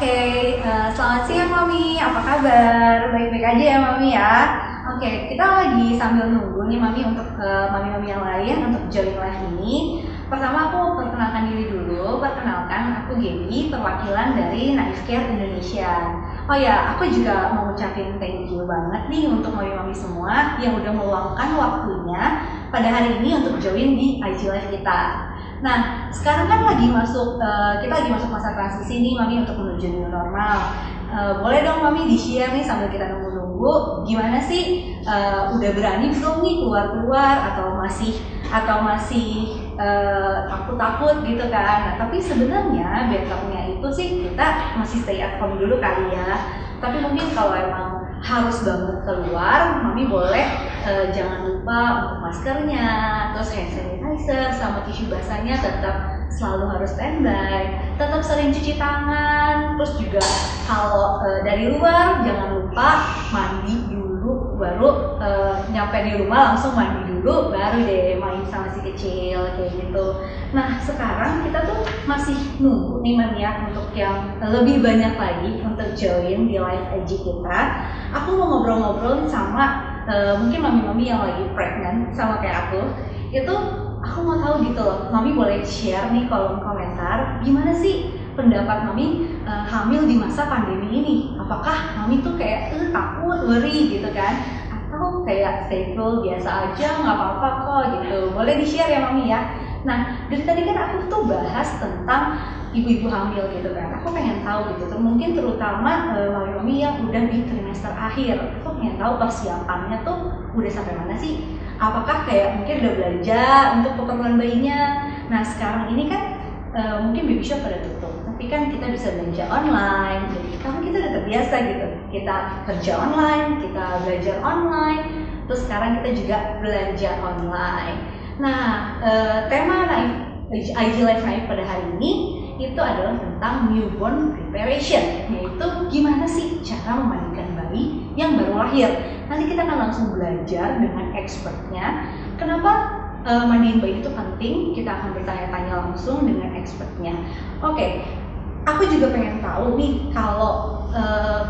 Oke, selamat siang Mami. Apa kabar? Baik-baik aja ya Mami ya. Oke, kita lagi sambil nunggu nih Mami untuk Mami-Mami yang lain untuk join live ini. Pertama aku perkenalkan diri dulu. Perkenalkan aku Gaby, perwakilan dari Naif Care Indonesia. Oh ya, aku juga mau ucapin thank you banget nih untuk Mami-Mami semua yang udah meluangkan waktunya pada hari ini untuk join di IG Live kita. Nah, sekarang kan kita lagi masuk masa transisi nih Mami untuk menuju new normal. Boleh dong Mami di-share nih sambil kita nunggu-nunggu gimana sih udah berani belum nih keluar-keluar atau masih takut-takut gitu kan. Nah, tapi sebenarnya betternya itu sih kita masih stay at home dulu kali ya. Tapi mungkin kalau emang harus banget keluar, Mami boleh jangan lupa untuk maskernya, terus hand sanitizer sama tisu basahnya tetap selalu harus standby, tetap sering cuci tangan, terus juga kalau dari luar jangan lupa mandi dulu, baru nyampe di rumah langsung mandi dulu, baru deh main sama si kecil kayak gitu. Nah sekarang kita tuh masih nunggu nih Man ya untuk yang lebih banyak lagi untuk join di live IG kita. Aku mau ngobrol-ngobrol sama mungkin mami-mami yang lagi pregnant sama kayak itu aku mau tahu gitu loh, mami boleh share nih kolom komentar gimana sih pendapat mami hamil di masa pandemi ini. Apakah mami tuh kayak takut, worry gitu kan, atau kayak stay cool biasa aja nggak apa-apa kok gitu. Boleh di share ya mami ya. Nah dari tadi kan aku tuh bahas tentang ibu-ibu hamil gitu kan, aku pengen tahu gitu tuh mungkin terutama mami-mami yang udah di trimester akhir, aku pengen tahu persiapannya tuh udah sampai mana sih. Apakah kayak mungkin udah belanja untuk keperluan bayinya. Nah sekarang ini kan mungkin baby shop pada tutup, tapi kan kita bisa belanja online, jadi kan kita udah terbiasa gitu, kita kerja online, kita belajar online, terus sekarang kita juga belanja online. Nah tema IG Live Naif pada hari ini itu adalah tentang newborn preparation, yaitu gimana sih cara memandikan bayi yang baru lahir. Nanti kita akan langsung belajar dengan expertnya kenapa mandiin bayi itu penting. Kita akan bertanya-tanya langsung dengan expertnya. Oke, aku juga pengen tahu nih kalau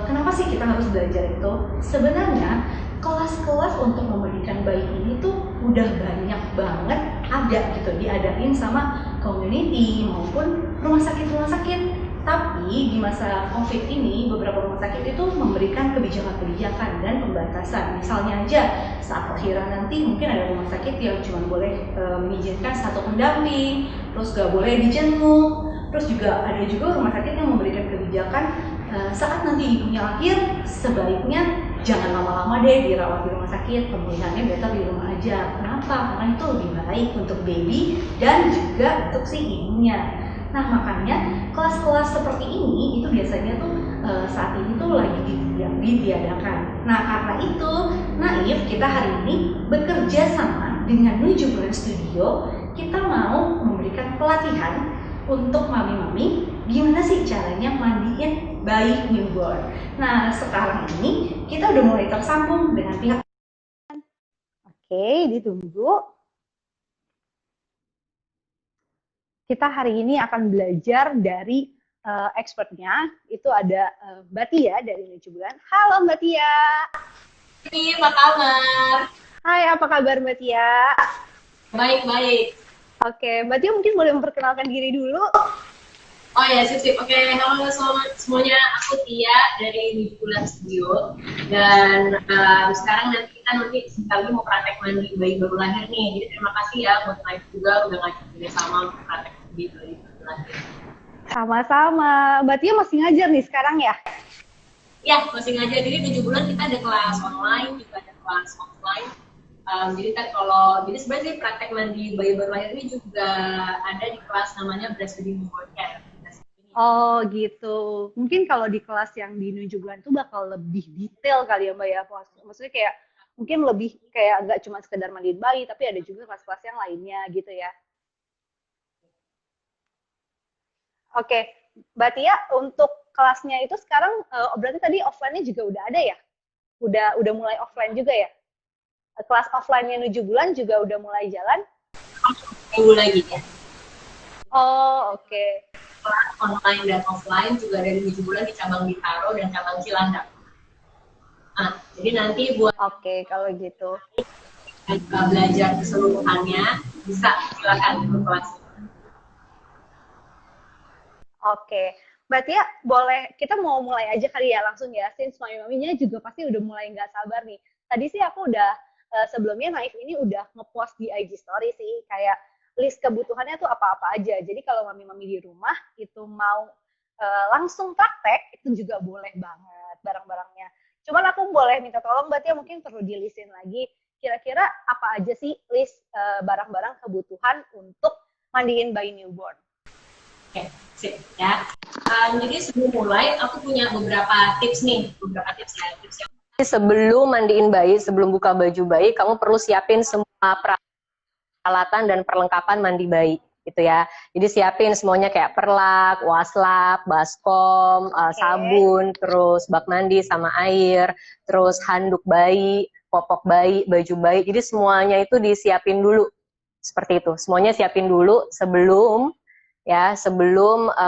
kenapa sih kita harus belajar itu. Sebenarnya kelas-kelas untuk memandikan bayi ini tuh udah banyak banget ada gitu, diadain sama community maupun rumah sakit. Tapi di masa COVID ini beberapa rumah sakit itu memberikan kebijakan-kebijakan dan pembatasan. Misalnya aja saat lahiran nanti mungkin ada rumah sakit yang cuma boleh mengizinkan satu pendamping, terus gak boleh dijenguk. Terus juga ada juga rumah sakit yang memberikan kebijakan saat nanti ibunya lahir sebaiknya jangan lama-lama deh dirawat di rumah sakit, pemulihannya better di rumah aja. Kenapa? Karena itu lebih baik untuk baby dan juga untuk si ibunya. Nah makanya kelas-kelas seperti ini itu biasanya tuh saat ini tuh lagi ditiadakan. Nah karena itu Naif kita hari ini bekerja sama dengan Nuju Bulan Studio, kita mau memberikan pelatihan untuk mami-mami gimana sih caranya mandiin bayi newborn. Nah sekarang ini kita udah mulai tersambung dengan pihak. Oke, ditunggu. Kita hari ini akan belajar dari expertnya. Itu ada Mbak Tia dari Nuju Bulan. Halo Mbak Tia. Ini apa kabar? Hai, apa kabar Mbak Tia? Baik-baik. Oke, Mbak Tia mungkin boleh memperkenalkan diri dulu. Oh ya, sip-sip. Oke, halo semuanya. Aku Tia dari Bulan Studio. Dan sekarang nanti sebentar lagi mau praktek mandi bayi baru lahir nih. Jadi terima kasih ya buat Naif juga udah ngajak sama untuk praktek mandi bayi baru lahir. Sama-sama. Mbak Tia masih ngajar nih sekarang ya? Ya, masih ngajar. Jadi 7 bulan kita ada kelas online, juga ada kelas offline. Jadi kan jadi sebenarnya praktek mandi bayi baru lahir ini juga ada di kelas namanya breastfeeding newborn care. Oh gitu. Mungkin kalau di kelas yang di Nuju Bulan itu bakal lebih detail kali ya Mbak ya. Maksudnya kayak mungkin lebih kayak nggak cuma sekedar mandiin bayi, tapi ada juga kelas-kelas yang lainnya gitu ya. Oke, Mbak Tia untuk kelasnya itu sekarang berarti tadi offline-nya juga udah ada ya? Udah mulai offline juga ya? Kelas offline-nya Nuju Bulan juga udah mulai jalan? Minggu lagi ya. Oh, oke. kelas online dan offline juga dari 7 bulan di cabang Bintaro dan cabang Cilandak. Nah, jadi nanti buat Oke, kalau gitu. belajar keseluruhannya bisa silakan ikut kelas. Oke, berarti ya boleh kita mau mulai aja kali ya langsung ya, since mami-maminya juga pasti udah mulai nggak sabar nih. Tadi sih aku udah sebelumnya Naif ini udah ngepost di IG story sih, kayak list kebutuhannya tuh apa-apa aja. Jadi kalau mami-mami di rumah itu mau langsung praktek itu juga boleh banget barang-barangnya. Cuman aku boleh minta tolong berarti ya mungkin perlu dilisin lagi kira-kira apa aja sih list barang-barang kebutuhan untuk mandiin bayi newborn. Oke, sip ya. Jadi sebelum mulai, aku punya beberapa tips nih, beberapa tips ya. Sebelum mandiin bayi, sebelum buka baju bayi, kamu perlu siapin semua peralatan dan perlengkapan mandi bayi, gitu ya. Jadi siapin semuanya kayak perlak, waslap, baskom, sabun, terus bak mandi sama air, terus handuk bayi, popok bayi, baju bayi. Jadi semuanya itu disiapin dulu, seperti itu. Semuanya siapin dulu sebelum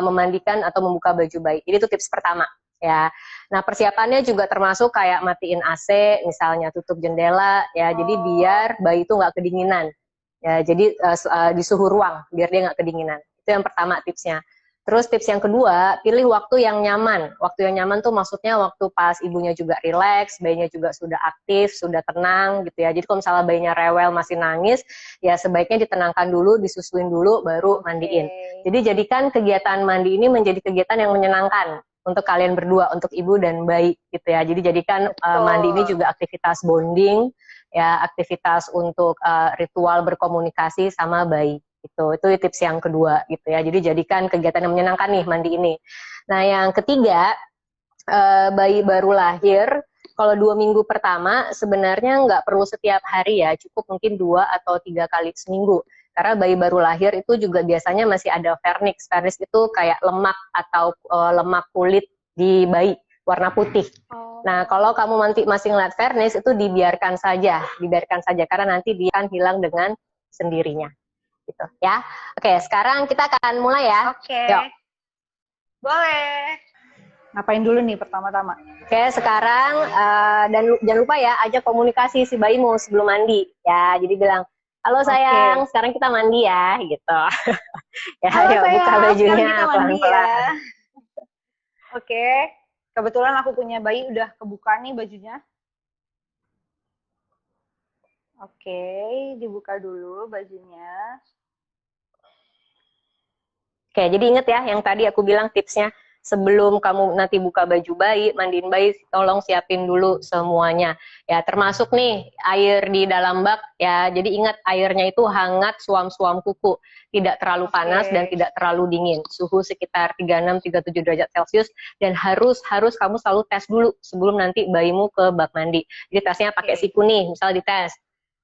memandikan atau membuka baju bayi. Jadi itu tips pertama ya. Nah, persiapannya juga termasuk kayak matiin AC, misalnya tutup jendela ya. Jadi biar bayi itu nggak kedinginan. Ya, jadi di suhu ruang biar dia nggak kedinginan. Itu yang pertama tipsnya. Terus tips yang kedua, pilih waktu yang nyaman. Waktu yang nyaman tuh maksudnya waktu pas ibunya juga rileks, bayinya juga sudah aktif, sudah tenang gitu ya. Jadi kalau misalnya bayinya rewel masih nangis, ya sebaiknya ditenangkan dulu, disusuin dulu, baru mandiin. Jadi jadikan kegiatan mandi ini menjadi kegiatan yang menyenangkan untuk kalian berdua, untuk ibu dan bayi gitu ya. Jadi jadikan mandi ini juga aktivitas bonding, ya aktivitas untuk ritual berkomunikasi sama bayi. Itu tips yang kedua gitu ya. Jadi jadikan kegiatan yang menyenangkan nih mandi ini. Nah yang ketiga, bayi baru lahir, kalau 2 minggu pertama sebenarnya nggak perlu setiap hari ya, cukup mungkin 2 atau 3 kali seminggu. Karena bayi baru lahir itu juga biasanya masih ada vernix. Vernix itu kayak lemak atau lemak kulit di bayi, warna putih. Nah, kalau kamu nanti masih ngeliat vernix itu dibiarkan saja karena nanti dia akan hilang dengan sendirinya. Gitu ya. Oke, sekarang kita akan mulai ya. Oke. Yuk. Boleh. Ngapain dulu nih pertama-tama? Oke, sekarang dan jangan lupa ya ajak komunikasi si bayimu sebelum mandi ya. Jadi bilang, "Halo sayang, sekarang kita mandi ya." gitu. Ya, halo ayo sayang, buka bajunya pelan-pelan. Ya. Oke. Kebetulan aku punya bayi udah kebuka nih bajunya. Oke, dibuka dulu bajunya. Oke, jadi inget ya yang tadi aku bilang tipsnya, sebelum kamu nanti buka baju bayi, mandiin bayi, tolong siapin dulu semuanya. Ya, termasuk nih air di dalam bak ya. Jadi ingat airnya itu hangat, suam-suam kuku, tidak terlalu panas dan tidak terlalu dingin. Suhu sekitar 36-37 derajat Celcius dan harus kamu selalu tes dulu sebelum nanti bayimu ke bak mandi. Jadi tesnya pakai siku nih, misal dites.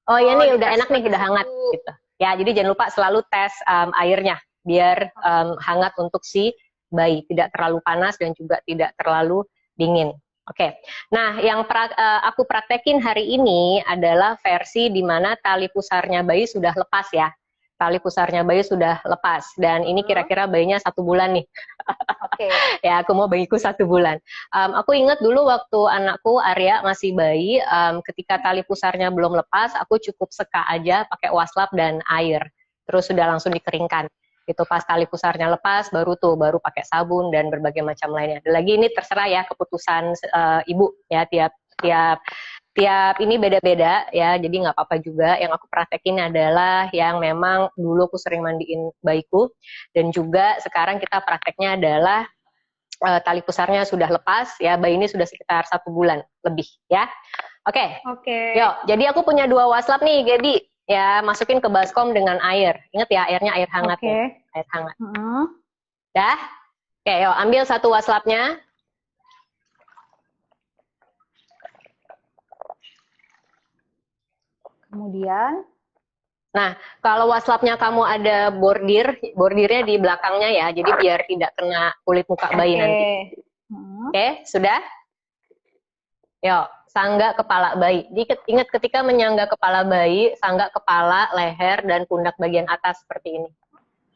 Oh ya nih udah enak nih, udah hangat gitu. Ya, jadi jangan lupa selalu tes airnya biar hangat untuk si bayi, tidak terlalu panas dan juga tidak terlalu dingin. Oke, nah yang aku praktekin hari ini adalah versi di mana tali pusarnya bayi sudah lepas ya. Tali pusarnya bayi sudah lepas dan ini kira-kira bayinya 1 bulan nih. Oke. Ya, aku mau bayiku 1 bulan. Aku ingat dulu waktu anakku Arya masih bayi, ketika tali pusarnya belum lepas, aku cukup seka aja pakai waslap dan air. Terus sudah langsung dikeringkan. Itu pas tali pusarnya lepas baru pakai sabun dan berbagai macam lainnya. Lagi ini terserah ya keputusan ibu ya, tiap ini beda-beda ya, jadi nggak apa-apa juga. Yang aku praktekin adalah yang memang dulu aku sering mandiin bayiku dan juga sekarang kita prakteknya adalah tali pusarnya sudah lepas ya, bayi ini sudah sekitar 1 bulan lebih ya. Oke. Yuk, jadi aku punya 2 waslap nih, Gaby. Ya, masukin ke baskom dengan air. Ingat ya, airnya air hangat ya. Air hangat. Dah? Oke, yuk ambil 1 waslapnya. Kemudian, nah, kalau waslapnya kamu ada bordirnya di belakangnya ya, jadi biar tidak kena kulit muka bayi nanti. Oke, sudah? Yuk, sanggak kepala bayi. Jadi ingat ketika menyangga kepala bayi, sanggak kepala, leher, dan pundak bagian atas seperti ini.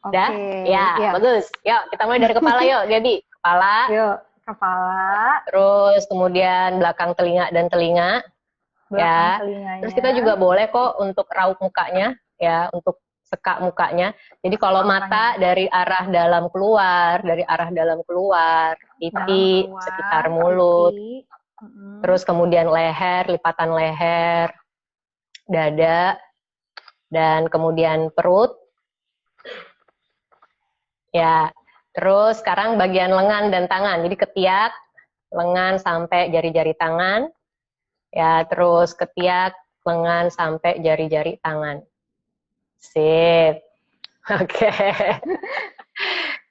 Oke. Ya, Ya. bagus. Yuk, kita mulai dari kepala yuk, Gaby. Kepala. Yuk, kepala. Terus kemudian belakang telinga dan telinga. Belakang Ya. telinganya. Terus kita juga boleh kok untuk raup mukanya, ya, untuk sekak mukanya. Jadi kalau mata dari arah dalam keluar, pipi, Dalam sekitar keluar, mulut. pipi. Terus kemudian leher, lipatan leher, dada, dan kemudian perut. Ya, terus sekarang bagian lengan dan tangan. Jadi ketiak, lengan sampai jari-jari tangan. Ya, terus ketiak, lengan sampai jari-jari tangan. Sip. Oke.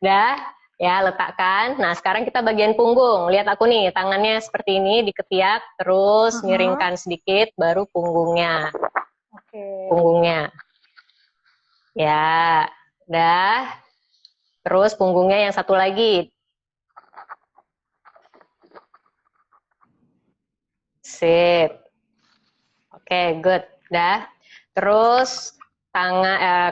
Dah, ya letakkan. Nah, sekarang kita bagian punggung. Lihat aku nih, tangannya seperti ini di ketiak, terus miringkan sedikit, baru punggungnya. Oke. Punggungnya. Ya, dah. Terus punggungnya yang satu lagi. Sip. Oke, good. Dah. Terus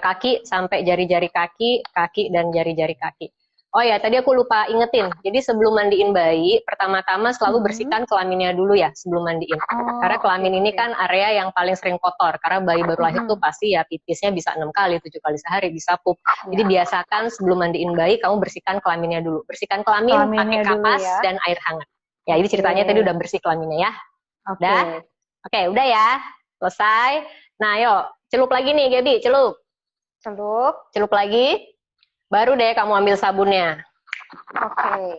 kaki sampai jari-jari kaki, kaki dan jari-jari kaki. Oh ya, tadi aku lupa ingetin. Jadi sebelum mandiin bayi, pertama-tama selalu bersihkan kelaminnya dulu ya sebelum mandiin. Karena kelamin ini kan area yang paling sering kotor. Karena bayi baru lahir tuh pasti ya pipisnya bisa 6 kali, 7 kali sehari, bisa pup. Jadi biasakan sebelum mandiin bayi, kamu bersihkan kelaminnya dulu. Bersihkan kelamin pakai kapas dan air hangat. Ya, ini ceritanya tadi udah bersih kelaminnya ya. Udah? Oke, udah ya. Selesai. Nah, yuk. Celup lagi nih, Gaby. Celup. Celup lagi. Baru deh kamu ambil sabunnya. Oke.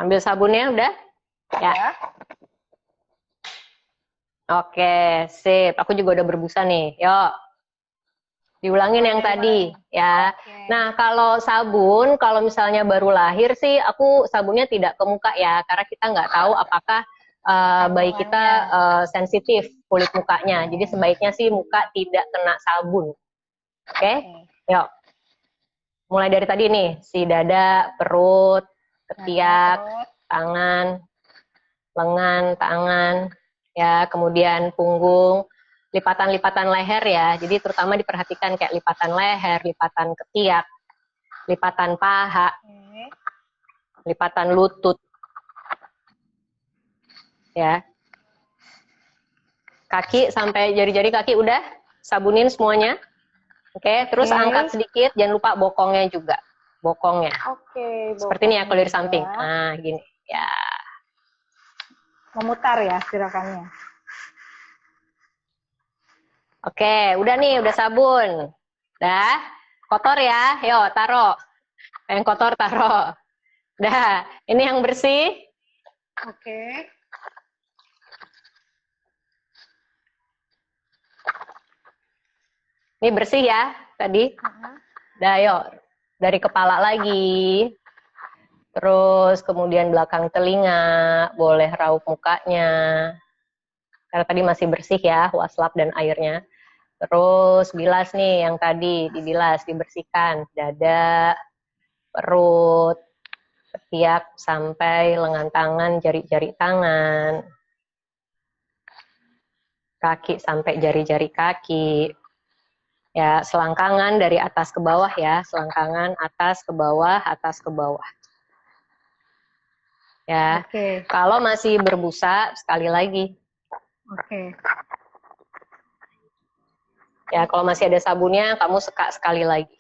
Ambil sabunnya, udah? Ya. Oke, sip. Aku juga udah berbusa nih. Yuk. Diulangin yang tadi, ya. Nah, kalau sabun, kalau misalnya baru lahir sih, aku sabunnya tidak ke muka ya. Karena kita nggak tahu apakah bayi kita sensitif kulit mukanya. Jadi sebaiknya sih muka tidak kena sabun. Oke? Yuk. Mulai dari tadi nih, si dada, perut, ketiak, tangan, lengan, tangan, ya, kemudian punggung, lipatan-lipatan leher ya. Jadi terutama diperhatikan kayak lipatan leher, lipatan ketiak, lipatan paha, lipatan lutut. Ya. Kaki sampai jari-jari kaki udah sabunin semuanya. Oke, terus angkat sedikit, jangan lupa bokongnya juga. Bokongnya. Seperti ini ya kalau dari samping. Nah, gini. Ya. Memutar ya gerakannya. Oke, udah nih, udah sabun. Dah. Kotor ya. Yuk, taruh. Yang kotor taruh. Dah. Ini yang bersih. Oke. Ini bersih ya tadi. Dah, yuk. Dari kepala lagi. Terus kemudian belakang telinga. Boleh raup mukanya. Karena tadi masih bersih ya, waslap dan airnya. Terus bilas nih yang tadi, dibilas, dibersihkan. Dada, perut, ketiak, sampai lengan tangan, jari-jari tangan. Kaki sampai jari-jari kaki. Ya, selangkangan dari atas ke bawah ya, selangkangan atas ke bawah, atas ke bawah. Ya, kalau masih berbusa, sekali lagi. Ya, kalau masih ada sabunnya, kamu sekak sekali lagi.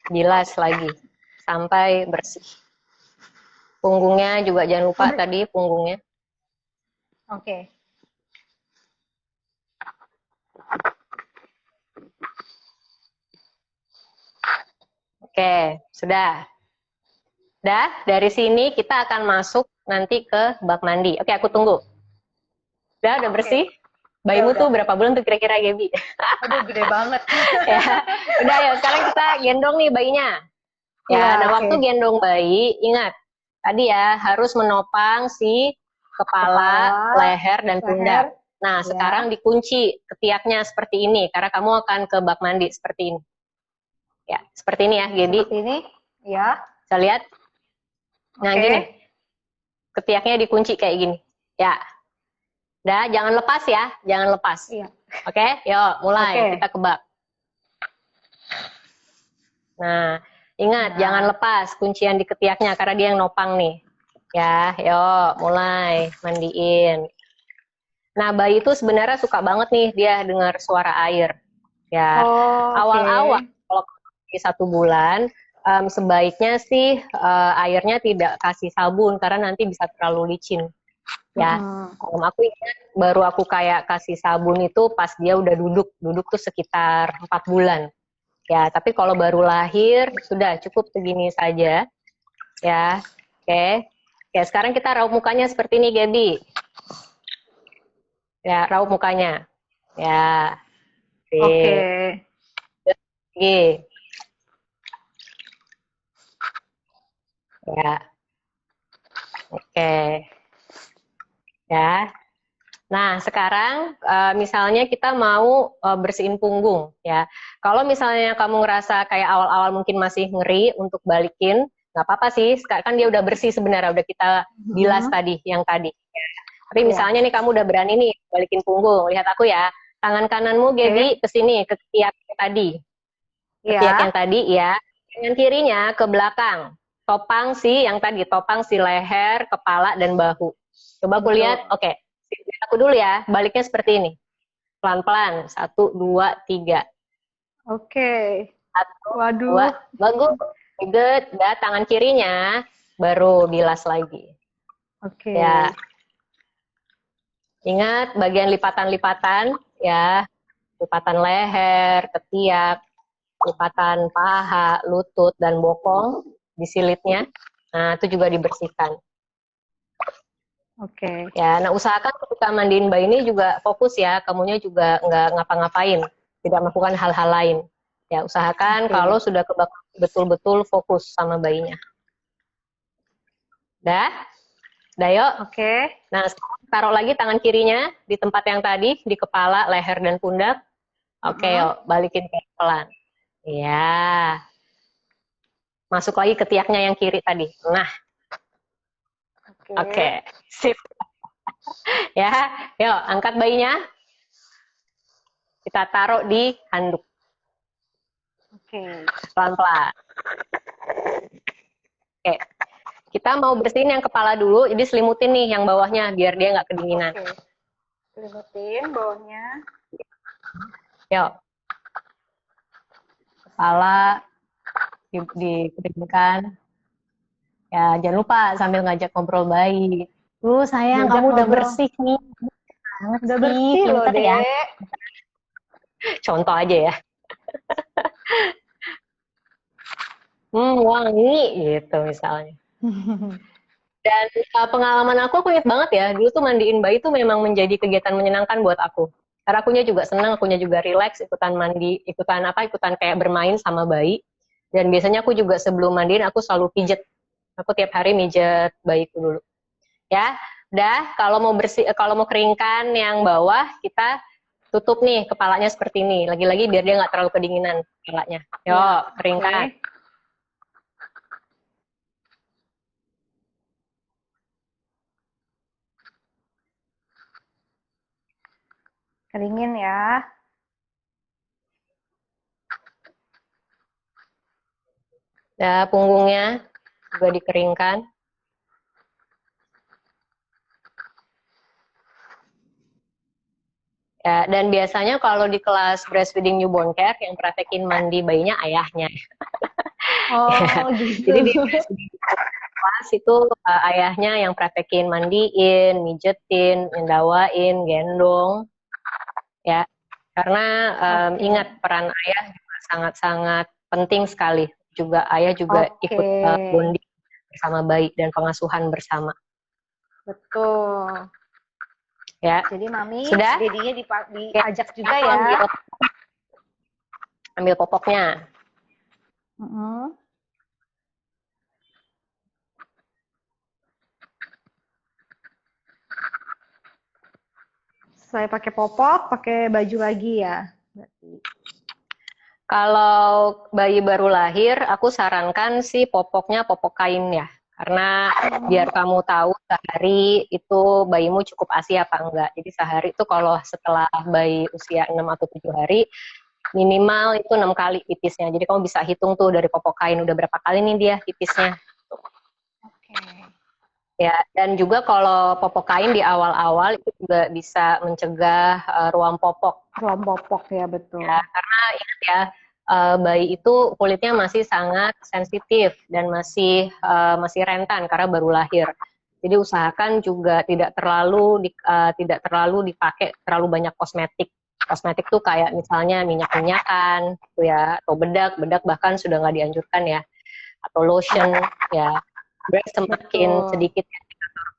Bilas lagi, sampai bersih. Punggungnya juga jangan lupa tadi, punggungnya. Oke, sudah. Dah, dari sini kita akan masuk nanti ke bak mandi. Oke, aku tunggu. Udah bersih? Bayimu tuh berapa bulan tuh kira-kira, Gaby? Aduh, gede banget. Ya, udah ya, sekarang kita gendong nih bayinya. Ya, nah waktu gendong bayi, ingat, tadi ya, harus menopang si kepala, leher, dan pundak. Nah, sekarang dikunci ketiaknya seperti ini, karena kamu akan ke bak mandi seperti ini. Ya, seperti ini ya, Gaby. Seperti ini, ya. Bisa lihat? Nah, gini. Ketiaknya dikunci kayak gini. Ya. Dah, jangan lepas ya, jangan lepas. Iya. Oke, yuk mulai Oke. kita kebak. Nah, ingat Nah. jangan lepas kuncian di ketiaknya karena dia yang nopang nih. Ya, yuk mulai mandiin. Nah, bayi itu sebenarnya suka banget nih dia dengar suara air. Ya, awal-awal kalau di 1 bulan sebaiknya sih airnya tidak kasih sabun karena nanti bisa terlalu licin. Ya, aku ingat baru aku kayak kasih sabun itu pas dia udah duduk tuh sekitar 4 bulan. Ya, tapi kalau baru lahir sudah cukup segini saja. Ya, oke. Oke, sekarang kita raup mukanya seperti ini, Gaby. Ya, raup mukanya. Ya. Oke. Oke. Ya. Oke. Ya. Nah, sekarang misalnya kita mau bersihin punggung, ya. Kalau misalnya kamu ngerasa kayak awal-awal mungkin masih ngeri untuk balikin, nggak apa-apa sih. Sekarang kan dia udah bersih sebenarnya, udah kita bilas tadi, yang tadi. Ya. Tapi misalnya nih kamu udah berani nih balikin punggung, lihat aku ya. Tangan kananmu, Gaby, ke sini, ke ketiak yang tadi. Ketiak yang tadi, ya. Tangan kirinya ke belakang. Topang si yang tadi, topang si leher, kepala, dan bahu. Coba aku lihat, oke. Aku dulu ya, baliknya seperti ini. Pelan-pelan, 1, 2, 3. Oke. 1, 2, bagus. Good, udah tangan kirinya, baru bilas lagi. Oke. Ya. Ingat bagian lipatan-lipatan, ya. Lipatan leher, ketiak, lipatan paha, lutut, dan bokong, disilitnya. Nah, itu juga dibersihkan. Oke. Ya, nah usahakan ketika mandiin bayi ini juga fokus ya, kamunya juga nggak ngapa-ngapain, tidak melakukan hal-hal lain. Ya, usahakan kalau sudah kebak betul-betul fokus sama bayinya. Dah? Dah yuk? Oke. Nah, sekarang taruh lagi tangan kirinya di tempat yang tadi, di kepala, leher, dan pundak. Oke, yuk, balikin pelan. Ya. Masuk lagi ke tiaknya yang kiri tadi. Nah. Oke, sip. Ya, yuk angkat bayinya. Kita taruh di handuk. Oke. Pelan-pelan. Oke. Kita mau bersihin yang kepala dulu, jadi selimutin nih yang bawahnya biar dia nggak kedinginan. Oke. Selimutin bawahnya. Yuk. Kepala dikeringkan. Ya, jangan lupa sambil ngajak ngobrol bayi. Sayang, kamu udah bersih nih. Udah bersih loh, Dek. Ya. Contoh aja ya. Wangi gitu misalnya. Dan pengalaman aku ingat banget ya, dulu tuh mandiin bayi tuh memang menjadi kegiatan menyenangkan buat aku. Karena akunya juga senang, akunya juga relax, ikutan mandi, ikutan kayak bermain sama bayi. Dan biasanya aku juga sebelum mandiin aku selalu pijet. Aku tiap hari mijet bayiku dulu. Ya, udah kalau mau keringkan yang bawah, kita tutup nih kepalanya seperti ini. Lagi-lagi biar dia nggak terlalu kedinginan kepalanya. Yuk, keringkan. Keringin ya. Ya, punggungnya juga dikeringkan. Ya, dan biasanya kalau di kelas breastfeeding newborn care yang praktekin mandi bayinya ayahnya. Oh, gitu. Jadi di breastfeeding kelas itu ayahnya yang praktekin mandiin, mijetin, nyendawain, gendong. Ya, karena ingat peran ayah juga sangat-sangat penting sekali. Juga ayah juga ikut bonding bersama bayi dan pengasuhan bersama. Betul. Ya. Jadi mami, sudah? dedinya diajak juga ya. Ambil popoknya. Saya pakai popok, pakai baju lagi ya. Berarti. Kalau bayi baru lahir, aku sarankan sih popoknya popok kain ya. Karena biar kamu tahu sehari itu bayimu cukup ASI apa enggak. Jadi sehari itu kalau setelah bayi usia 6 atau 7 hari, minimal itu 6 kali pipisnya. Jadi kamu bisa hitung tuh dari popok kain udah berapa kali nih dia pipisnya. Oke. Ya, dan juga kalau popok kain di awal-awal itu juga bisa mencegah ruam popok. Ruam popok ya, betul. Ya, karena ingat ya, bayi itu kulitnya masih sangat sensitif dan masih rentan karena baru lahir. Jadi usahakan juga tidak terlalu dipakai terlalu banyak kosmetik. Kosmetik tuh kayak misalnya minyak-minyakan, gitu ya, atau bedak bahkan sudah nggak dianjurkan ya, atau lotion ya. Sebenarnya semakin sedikit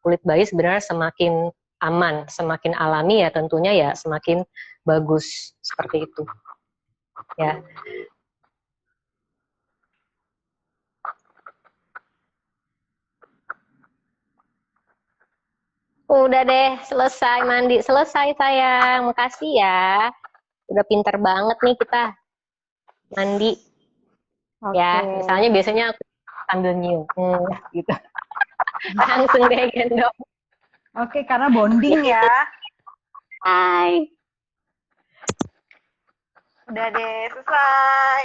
kulit bayi sebenarnya semakin aman, semakin alami ya tentunya ya semakin bagus seperti itu. Ya. Udah deh, selesai mandi. Selesai sayang, makasih ya. Udah pinter banget nih kita mandi. Ya, misalnya biasanya aku sambil nyium, gitu. Langsung deh gendong. Oke, karena bonding ya. Hai. Udah deh, selesai.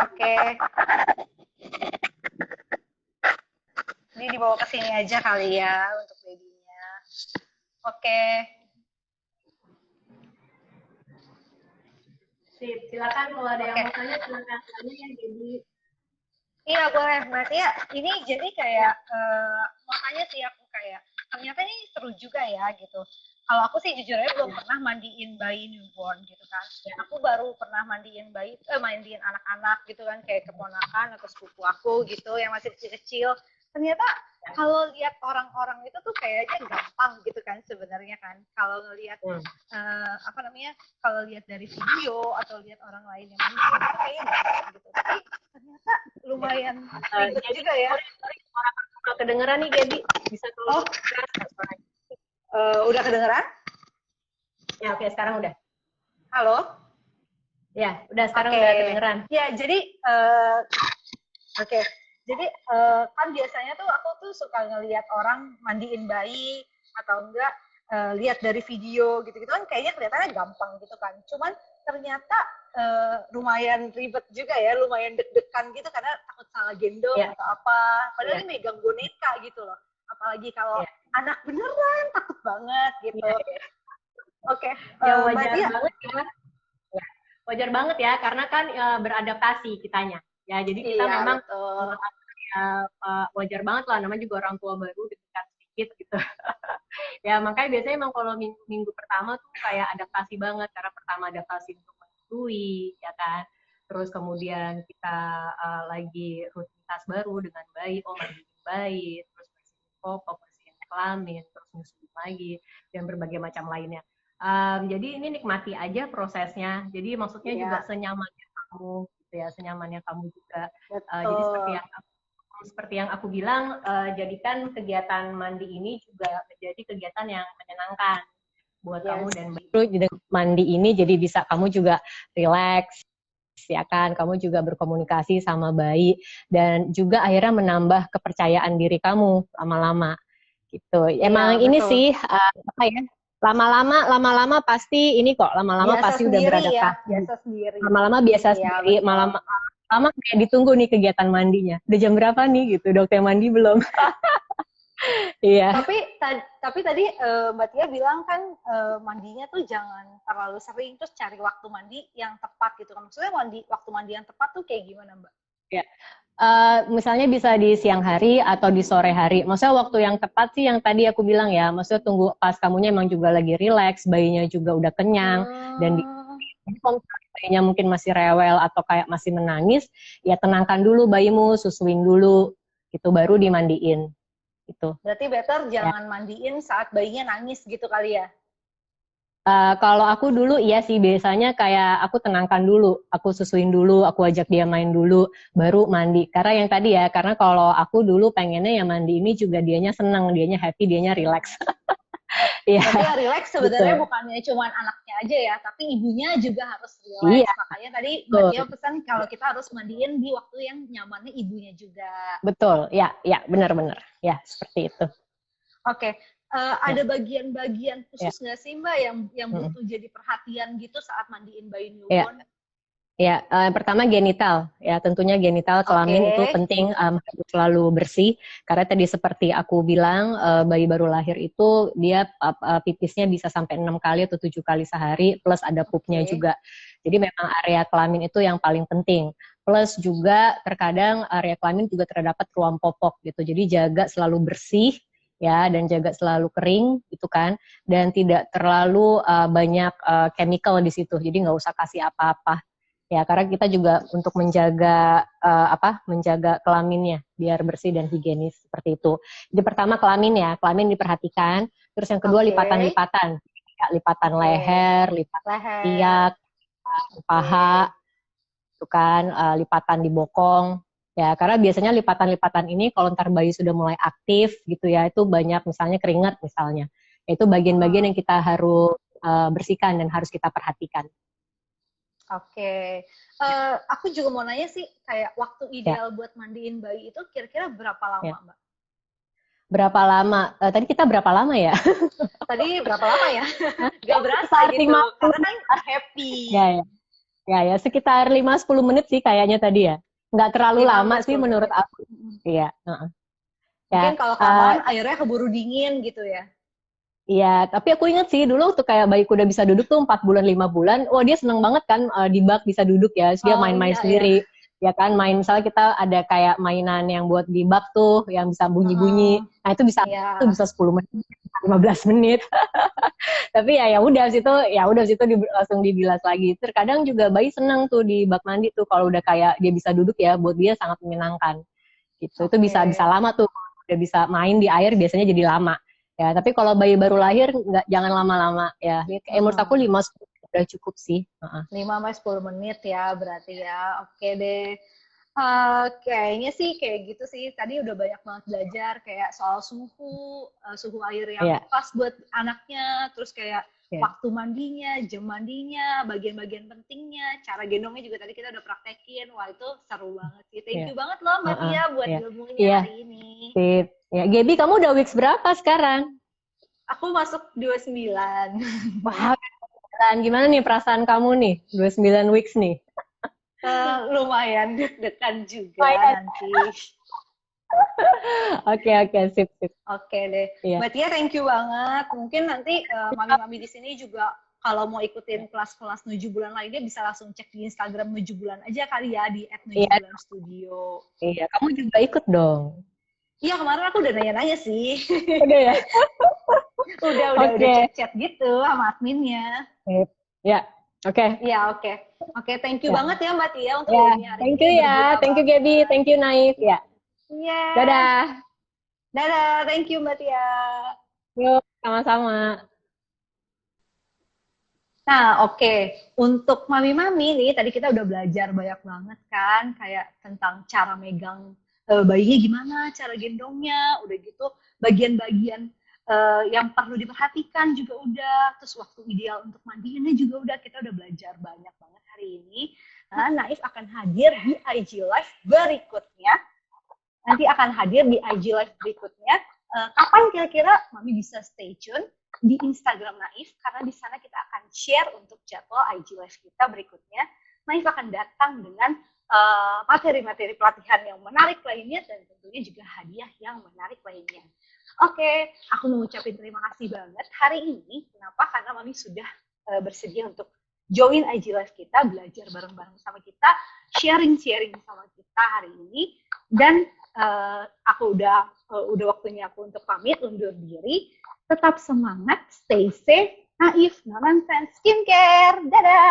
Oke. Ini dibawa ke sini aja kali ya untuk babynya. Oke. Sip, silakan kalau ada yang mau tanya silakan tanya ya. Jadi iya boleh, berarti ya ini jadi kayak mau tanya sih aku kayak ternyata ini seru juga ya gitu. Kalau aku sih jujur aja belum pernah mandiin bayi newborn gitu kan. Aku baru pernah mandiin anak-anak gitu kan kayak keponakan atau sepupu aku gitu yang masih kecil-kecil. Ternyata kalau lihat orang-orang itu tuh kayaknya gampang gitu kan sebenarnya kan. Kalau ngelihat kalau lihat dari video atau lihat orang lain yang mandi itu kayaknya gampang gitu. Tapi ternyata lumayan ribet juga ya. Kalau kedengeran nih Gaby, bisa tolong udah kedengeran? Ya oke, sekarang udah. Halo? Ya, udah sekarang udah kedengeran. Ya, jadi oke. Jadi kan biasanya tuh aku tuh suka ngelihat orang mandiin bayi atau enggak lihat dari video gitu-gitu kan kayaknya kelihatannya gampang gitu kan. Cuman ternyata lumayan ribet juga ya, lumayan deg-degan gitu karena takut salah gendong atau apa. Padahal ini megang boneka gitu loh. Apalagi kalau anak beneran takut banget gitu. Oke. Ya wajar banget ya. Wajar banget ya karena kan beradaptasi kitanya. Ya jadi kita memang wajar banget lah, namanya juga orang tua baru deg-degan sedikit gitu. Ya makanya biasanya emang kalau minggu pertama tuh kayak adaptasi banget karena pertama adaptasi untuk menyusui ya kan, terus kemudian kita lagi rutinitas baru dengan bayi, mandiin bayi, terus bersihin popok, bersihin kelamin, terus nyusuin lagi dan berbagai macam lainnya. Jadi ini nikmati aja prosesnya, jadi maksudnya juga senyamannya kamu gitu ya, senyamannya kamu juga. Jadi seperti yang aku bilang, jadikan kegiatan mandi ini juga menjadi kegiatan yang menyenangkan buat kamu dan bayi. Mandi ini jadi bisa kamu juga relax, ya kan? Kamu juga berkomunikasi sama bayi dan juga akhirnya menambah kepercayaan diri kamu lama-lama, gitu. Emang ini sih lama-lama pasti ini kok, lama-lama pasti udah beradaptasi. Lama-lama biasa sendiri, lama kayak ditunggu nih kegiatan mandinya. Udah jam berapa nih gitu, dokter mandi belum? Iya. Tapi tadi Mbak Tia bilang kan mandinya tuh jangan terlalu sering, terus cari waktu mandi yang tepat gitu kan. Maksudnya waktu mandi yang tepat tuh kayak gimana Mbak? Ya. Misalnya bisa di siang hari atau di sore hari. Maksudnya waktu yang tepat sih yang tadi aku bilang ya. Maksudnya tunggu pas kamunya emang juga lagi relax, bayinya juga udah kenyang dan kalau bayinya mungkin masih rewel atau kayak masih menangis, ya tenangkan dulu bayimu, susuin dulu, gitu baru dimandiin. Gitu. Berarti better jangan mandiin saat bayinya nangis gitu kali ya? Kalau aku dulu iya sih biasanya kayak aku tenangkan dulu, aku susuin dulu, aku ajak dia main dulu, baru mandi. Karena yang tadi ya, karena kalau aku dulu pengennya ya mandi ini juga dianya seneng, dianya happy, dianya relax. Jadi ya relax sebenarnya bukannya cuma anaknya aja ya, tapi ibunya juga harus relax. Iya, Makanya tadi Mbak betul. Tia pesan kalau kita harus mandiin di waktu yang nyamannya ibunya juga. Betul. Ya, ya, benar-benar. Ya, seperti itu. Oke, Ya, ada bagian-bagian ya. khusus nggak sih Mbak yang Mm-mm. butuh jadi perhatian gitu saat mandiin bayi Ya. newborn? Ya, yang pertama genital. Ya, tentunya genital Oke, kelamin itu penting harus selalu bersih. Karena tadi seperti aku bilang, bayi baru lahir itu dia pipisnya bisa sampai 6 kali atau 7 kali sehari, plus ada pupnya oke, juga. Jadi memang area kelamin itu yang paling penting. Plus juga terkadang area kelamin juga terdapat ruam popok gitu. Jadi jaga selalu bersih ya dan jaga selalu kering gitu kan, dan tidak terlalu banyak chemical di situ. Jadi nggak usah kasih apa-apa. Ya, karena kita juga untuk menjaga menjaga kelaminnya biar bersih dan higienis seperti itu. Jadi pertama kelamin ya, kelamin diperhatikan. Terus yang kedua oke, lipatan-lipatan, ya, lipatan oke. leher, lipatan Leher, ketiak, oke, paha, itu kan lipatan di bokong. Ya, karena biasanya lipatan-lipatan ini kalau ntar bayi sudah mulai aktif gitu ya, itu banyak misalnya keringat misalnya. Itu bagian-bagian oh, yang kita harus bersihkan dan harus kita perhatikan. oke. Aku juga mau nanya sih, kayak waktu Ya, ideal buat mandiin bayi itu kira-kira berapa lama, ya. Mbak? Berapa lama? Tadi kita berapa lama ya? Tadi berapa lama ya? Gak berasa Sekitar gitu, 50. karena kan happy. Ya, ya. Ya, ya, sekitar 5-10 menit sih kayaknya tadi ya. Nggak terlalu lima lama sampai sih sepuluh menurut menit. aku. Mm-mm. Iya, heeh. Ya, Mungkin kalau kelamaan airnya keburu dingin gitu ya. iya, tapi aku inget sih dulu tuh kayak bayiku udah bisa duduk tuh 4 bulan 5 bulan, wah dia seneng banget kan di bak bisa duduk ya, terus dia Oh main-main iya ya. sendiri, ya kan main misalnya kita ada kayak mainan yang buat di bak tuh yang bisa bunyi-bunyi, nah Iya. itu bisa 10 menit, 15 menit. Tapi ya udah situ langsung dibilas lagi. Terkadang juga bayi seneng tuh di bak mandi tuh kalau udah kayak dia bisa duduk ya, buat dia sangat menyenangkan gitu. Itu bisa Oke. bisa lama tuh, udah bisa main di air biasanya jadi lama. Ya, tapi kalau bayi baru lahir nggak, jangan lama-lama ya. Menurut aku 5-10 udah cukup sih. 5 sampai 10 menit ya berarti ya. Oke deh. Kayaknya sih kayak gitu sih. Tadi udah banyak banget belajar kayak soal suhu air yang Iya, pas buat anaknya, terus kayak iya, waktu mandinya, jam mandinya, bagian-bagian pentingnya, cara gendongnya juga tadi kita udah praktekin. Wah, itu seru banget sih. Thank iya. you banget loh Mbak Heeh, Tia buat iya. ilmunya Iya, hari ini. sip. Ya, Gaby kamu udah weeks berapa sekarang? Aku masuk 29. Wah, keren. Gimana nih perasaan kamu nih? 29 weeks nih. Lumayan deg-degan juga Lumayan. nanti. Oke, oke, sip, sip. Oke deh. Iya. Mbak Tia, thank you banget. Mungkin nanti mami-mami di sini juga kalau mau ikutin kelas-kelas 7 bulan lainnya bisa langsung cek di Instagram 7 bulan aja kali ya di Iya, @7bulanstudio. iya. Kamu juga ikut dong. Iya, kemarin aku udah nanya-nanya sih. Udah ya? udah Oke. chat-chat gitu sama adminnya. Sip. Ya, oke. Iya, oke. Oke, thank you Ya. banget ya Mbak Tia untuk Ya, ilmunya hari thank ini. you ya. Berguna Thank you Gaby, banget. thank you Naif. Ya. Iya. Dadah. Dadah, thank you Mbak Tia. Yuk, sama-sama. Nah, oke. Untuk mami-mami nih, tadi kita udah belajar banyak banget kan, kayak tentang cara megang bayinya gimana, cara gendongnya, udah gitu bagian-bagian yang perlu diperhatikan juga udah, terus waktu ideal untuk mandiinnya juga udah, kita udah belajar banyak banget hari ini. Nah, Naif akan hadir di IG Live berikutnya. Nanti akan hadir di IG Live berikutnya. Kapan kira-kira Mami bisa stay tune di Instagram Naif, karena di sana kita akan share untuk jadwal IG Live kita berikutnya. Naif akan datang dengan materi-materi pelatihan yang menarik lainnya dan tentunya juga hadiah yang menarik lainnya. Oke, aku mau ucapin terima kasih banget hari ini. Kenapa? Karena Mami sudah bersedia untuk join IG Live kita, belajar bareng-bareng sama kita, sharing-sharing sama kita hari ini. Dan aku udah waktunya aku untuk pamit undur diri. Tetap semangat, stay safe, Naif, non-nonsense skincare. Dadah!